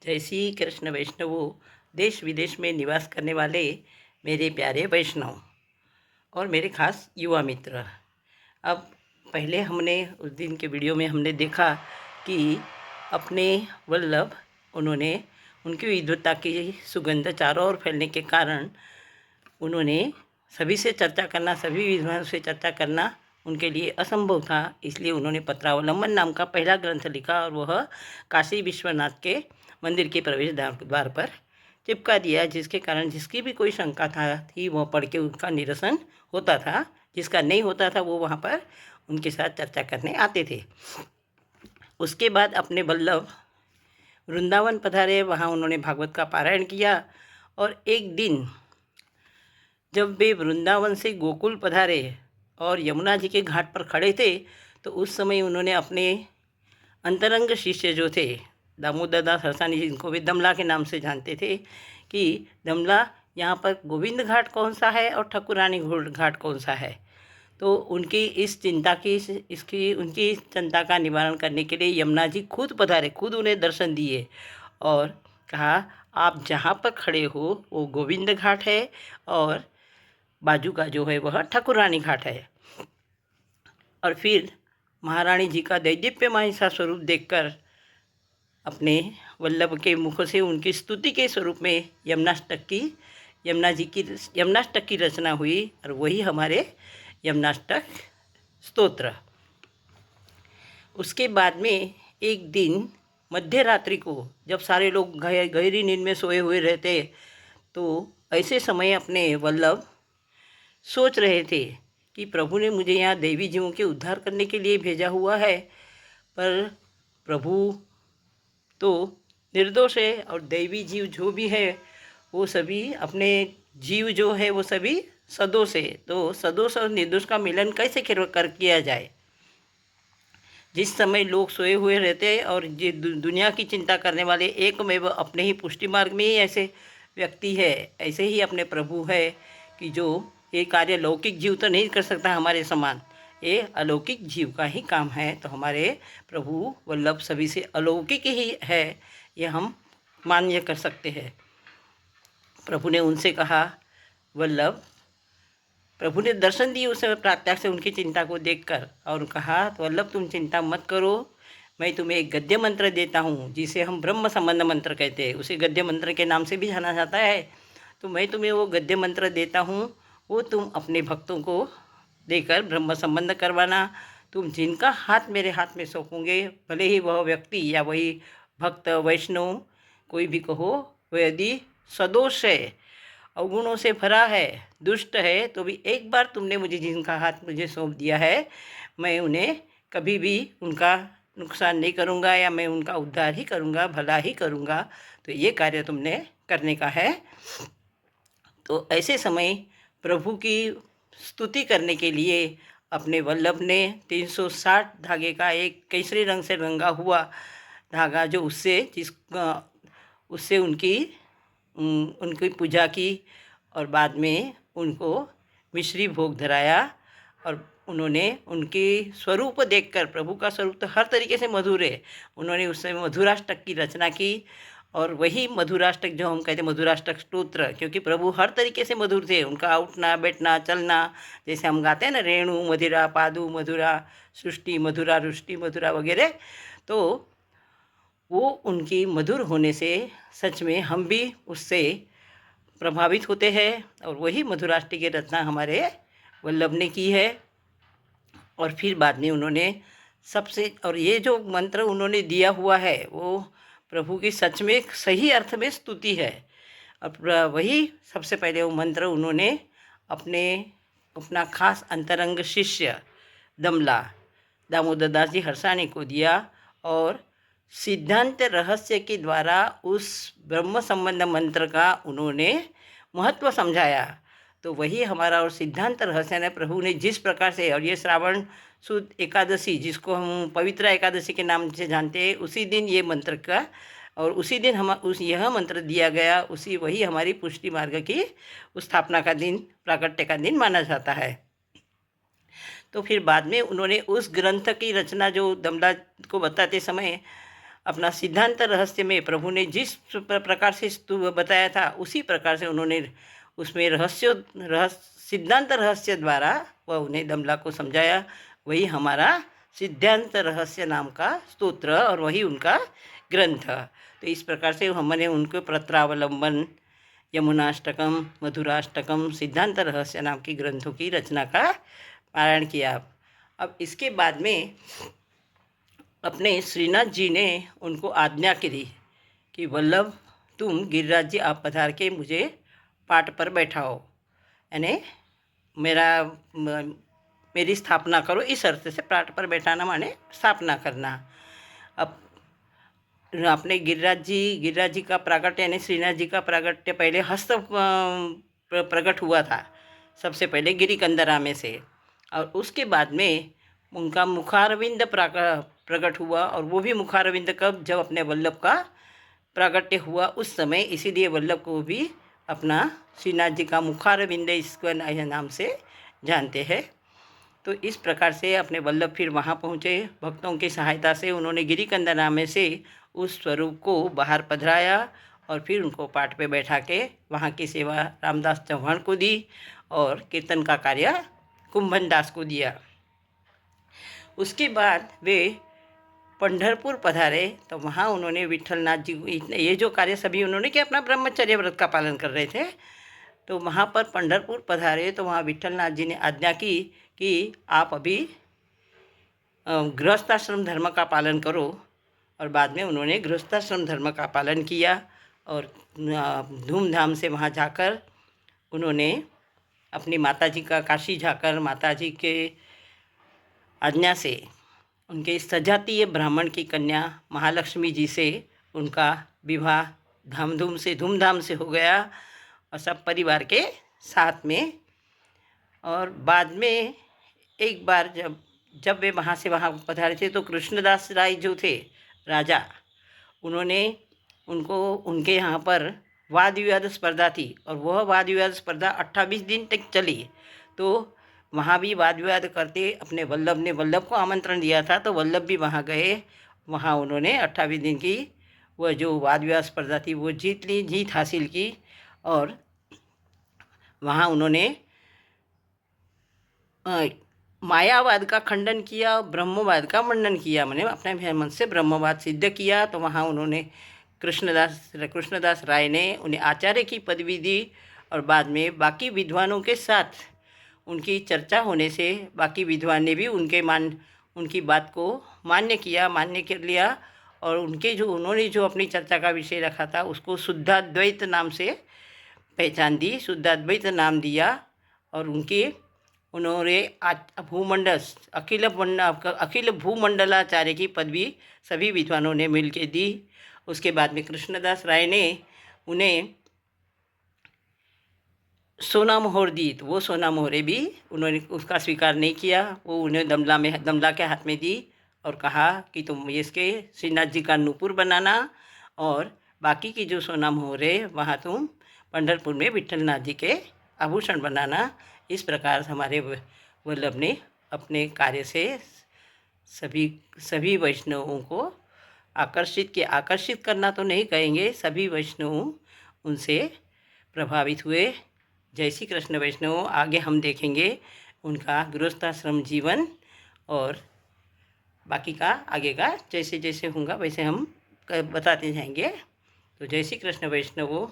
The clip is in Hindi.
जय श्री कृष्ण वैष्णवों, देश विदेश में निवास करने वाले मेरे प्यारे वैष्णव और मेरे खास युवा मित्र। अब पहले हमने उस दिन के वीडियो में हमने देखा कि अपने वल्लभ उन्होंने उनकी विद्वत्ता की सुगंध चारों ओर फैलने के कारण उन्होंने सभी से चर्चा करना, सभी विद्वानों से चर्चा करना उनके लिए असंभव था। इसलिए उन्होंने पत्रावलंबन नाम का पहला ग्रंथ लिखा और वह काशी विश्वनाथ के मंदिर के प्रवेश द्वार पर चिपका दिया, जिसके कारण जिसकी भी कोई शंका थी वह पढ़ के उसका निरसन होता था। जिसका नहीं होता था वो वहाँ पर उनके साथ चर्चा करने आते थे। उसके बाद अपने वल्लभ वृंदावन पधारे, वहाँ उन्होंने भागवत का पारायण किया। और एक दिन जब वे वृंदावन से गोकुल पधारे और यमुना जी के घाट पर खड़े थे, तो उस समय उन्होंने अपने अंतरंग शिष्य जो थे दामोदर दास हरसानी, जिनको वे दमला के नाम से जानते थे, कि दमला यहाँ पर गोविंद घाट कौन सा है और ठाकुरानी घाट कौन सा है। तो उनकी इस चिंता की उनकी चिंता का निवारण करने के लिए यमुना जी खुद पधारे, खुद उन्हें दर्शन दिए और कहा, आप जहाँ पर खड़े हो वो गोविंद घाट है और बाजू का जो है वह ठाकुरानी घाट है। और फिर महारानी जी का दैदीप्यमान सा स्वरूप देखकर अपने वल्लभ के मुख से उनकी स्तुति के स्वरूप में यमुनाष्टक की रचना हुई और वही हमारे यमुनाष्टक स्तोत्र। उसके बाद में एक दिन मध्य रात्रि को जब सारे लोग गहरी नींद में सोए हुए रहते, तो ऐसे समय अपने वल्लभ सोच रहे थे कि प्रभु ने मुझे यहाँ देवी जीवों के उद्धार करने के लिए भेजा हुआ है, पर प्रभु तो निर्दोष है और दैवी जीव जो भी है वो सभी अपने जीव जो है वो सभी सदोष है। तो सदोष और निर्दोष का मिलन कैसे किया जाए। जिस समय लोग सोए हुए रहते हैं और ये दुनिया की चिंता करने वाले एकमेव अपने ही पुष्टि मार्ग में ही ऐसे व्यक्ति है, ऐसे ही अपने प्रभु है कि जो ये कार्य लौकिक जीव तो नहीं कर सकता हमारे समान, ये अलौकिक जीव का ही काम है। तो हमारे प्रभु वल्लभ सभी से अलौकिक ही है, ये हम मान्य कर सकते हैं। प्रभु ने उनसे कहा, वल्लभ, प्रभु ने दर्शन दिए उस समय प्रत्यक्ष से उनकी चिंता को देखकर और कहा, वल्लभ तुम चिंता मत करो, मैं तुम्हें एक गद्य मंत्र देता हूँ जिसे हम ब्रह्म संबंध मंत्र कहते हैं, उसे गद्य मंत्र के नाम से भी जाना जाता है। तो मैं तुम्हें वो गद्य मंत्र देता हूँ, वो तुम अपने भक्तों को देकर ब्रह्म संबंध करवाना। तुम जिनका हाथ मेरे हाथ में सौंपोगे, भले ही वह व्यक्ति या वही भक्त वैष्णव कोई भी कहो, वह यदि सदोष है, अवगुणों से भरा है, दुष्ट है, तो भी एक बार तुमने मुझे जिनका हाथ मुझे सौंप दिया है, मैं उन्हें कभी भी उनका नुकसान नहीं करूँगा या मैं उनका उद्धार ही करूँगा, भला ही करूँगा। तो ये कार्य तुमने करने का है। तो ऐसे समय प्रभु की स्तुति करने के लिए अपने वल्लभ ने 360 धागे का एक केसरी रंग से रंगा हुआ धागा, जो उससे उनकी पूजा की और बाद में उनको मिश्री भोग धराया। और उन्होंने उनके स्वरूप देखकर, प्रभु का स्वरूप तो हर तरीके से मधुर है, उन्होंने उस समय मधुराष्टक की रचना की। और वही मधुराष्टक जो हम कहते हैं मधुराष्टक स्तोत्र, क्योंकि प्रभु हर तरीके से मधुर थे, उनका उठना बैठना चलना, जैसे हम गाते हैं ना, रेणु मधुरा पादु मधुरा सृष्टि मधुरा रुष्टि मधुरा वगैरह, तो वो उनकी मधुर होने से सच में हम भी उससे प्रभावित होते हैं। और वही मधुराष्टक की रचना हमारे वल्लभ ने की है। और फिर बाद में उन्होंने और ये जो मंत्र उन्होंने दिया हुआ है वो प्रभु की सच में सही अर्थ में स्तुति है। और वही सबसे पहले वो मंत्र उन्होंने अपना खास अंतरंग शिष्य दमला दामोदर दास जी हरसानी को दिया और सिद्धांत रहस्य के द्वारा उस ब्रह्म संबंध मंत्र का उन्होंने महत्व समझाया। तो वही हमारा और सिद्धांत रहस्य ने प्रभु ने जिस प्रकार से, और ये श्रावण शुद्ध एकादशी जिसको हम पवित्र एकादशी के नाम से जानते हैं, उसी दिन ये मंत्र का और उसी दिन यह मंत्र दिया गया, वही हमारी पुष्टि मार्ग की स्थापना का दिन, प्राकट्य का दिन माना जाता है। तो फिर बाद में उन्होंने उस ग्रंथ की रचना जो दमला को बताते समय अपना सिद्धांत रहस्य में प्रभु ने जिस प्रकार से बताया था उसी प्रकार से उन्होंने उसमें सिद्धांत रहस्य द्वारा वह उन्हें दमला को समझाया। वही हमारा सिद्धांत रहस्य नाम का स्तोत्र और वही उनका ग्रंथ। तो इस प्रकार से हमने उनको पत्रावलंबन, यमुनाष्टकम, मधुराष्टकम, सिद्धांत रहस्य नाम की ग्रंथों की रचना का पारायण किया। अब इसके बाद में अपने श्रीनाथ जी ने उनको आज्ञा की कि वल्लभ, तुम गिरिराज जी आप पधार के मुझे पाठ पर बैठाओ, यानी मेरी स्थापना करो। इस अर्थ से पाठ पर बैठाना माने स्थापना करना। अब अपने गिरिराज जी का प्रागट्य यानी श्रीनाथ जी का प्रागट्य पहले हस्त प्रकट हुआ था, सबसे पहले गिरिकंदरा में से, और उसके बाद में उनका मुखारविंद प्रकट हुआ। और वो भी मुखारविंद कब, जब अपने वल्लभ का प्रागट्य हुआ उस समय। इसीलिए वल्लभ को भी अपना श्रीनाथ जी का मुखारविंद इसको नाम से जानते हैं। तो इस प्रकार से अपने वल्लभ फिर वहाँ पहुँचे। भक्तों की सहायता से उन्होंने गिरिकंदरा में से उस स्वरूप को बाहर पधराया और फिर उनको पाठ पे बैठा के वहाँ की सेवा रामदास चौहान को दी और कीर्तन का कार्य कुंभन दास को दिया। उसके बाद वे पंढरपुर पधारे तो वहाँ उन्होंने विट्ठलनाथ जी को ये जो कार्य सभी उन्होंने कि अपना ब्रह्मचर्य व्रत का पालन कर रहे थे। तो वहाँ पर पंढरपुर पधारे तो वहाँ विट्ठलनाथ जी ने आज्ञा की कि आप अभी गृहस्थाश्रम धर्म का पालन करो। और बाद में उन्होंने गृहस्थाश्रम धर्म का पालन किया और धूमधाम से वहाँ जाकर उन्होंने अपनी माताजी का काशी जाकर माताजी के आज्ञा से उनके सजातीय ब्राह्मण की कन्या महालक्ष्मी जी से उनका विवाह धूमधाम से हो गया और सब परिवार के साथ में। और बाद में एक बार जब वे वहाँ से वहाँ पधारे थे तो कृष्णदास राय जो थे राजा, उन्होंने उनके यहाँ पर वाद विवाद स्पर्धा थी और वह वाद विवाद स्पर्धा 28 दिन तक चली। तो वहाँ भी वाद विवाद करते अपने वल्लभ को आमंत्रण दिया था तो वल्लभ भी वहाँ गए। वहाँ उन्होंने 28 दिन की वह जो वाद विवाद स्पर्धा थी वो जीत हासिल की और वहाँ उन्होंने मायावाद का खंडन किया, ब्रह्मवाद का मंडन किया, मैंने अपने मन से ब्रह्मवाद सिद्ध किया। तो वहाँ उन्होंने कृष्णदास राय ने उन्हें आचार्य की पदवी दी और बाद में बाकी विद्वानों के साथ उनकी चर्चा होने से बाकी विद्वान ने भी उनकी बात को मान्य कर लिया और उन्होंने जो अपनी चर्चा का विषय रखा था उसको शुद्धाद्वैत नाम से पहचान दी, शुद्धाद्वैत नाम दिया। और उन्होंने अखिल भूमंडलाचार्य की पदवी सभी विद्वानों ने मिलकर दी। उसके बाद में कृष्णदास राय ने उन्हें सोना मोहर दी, तो वो सोना मोहरें भी उन्होंने उसका स्वीकार नहीं किया। वो उन्हें दमला के हाथ में दी और कहा कि तुम इसके श्रीनाथ जी का नूपुर बनाना और बाकी की जो सोना मोहरें वहाँ तुम पंढरपुर में विट्ठलनाथ जी के आभूषण बनाना। इस प्रकार हमारे वल्लभ ने अपने कार्य से सभी वैष्णवों को आकर्षित करना तो नहीं कहेंगे, सभी वैष्णव उनसे प्रभावित हुए। जय श्री कृष्ण वैष्णव। आगे हम देखेंगे उनका गृहस्थाश्रम जीवन और बाकी का आगे का जैसे जैसे होगा वैसे हम बताते जाएंगे। तो जय श्री कृष्ण वैष्णव।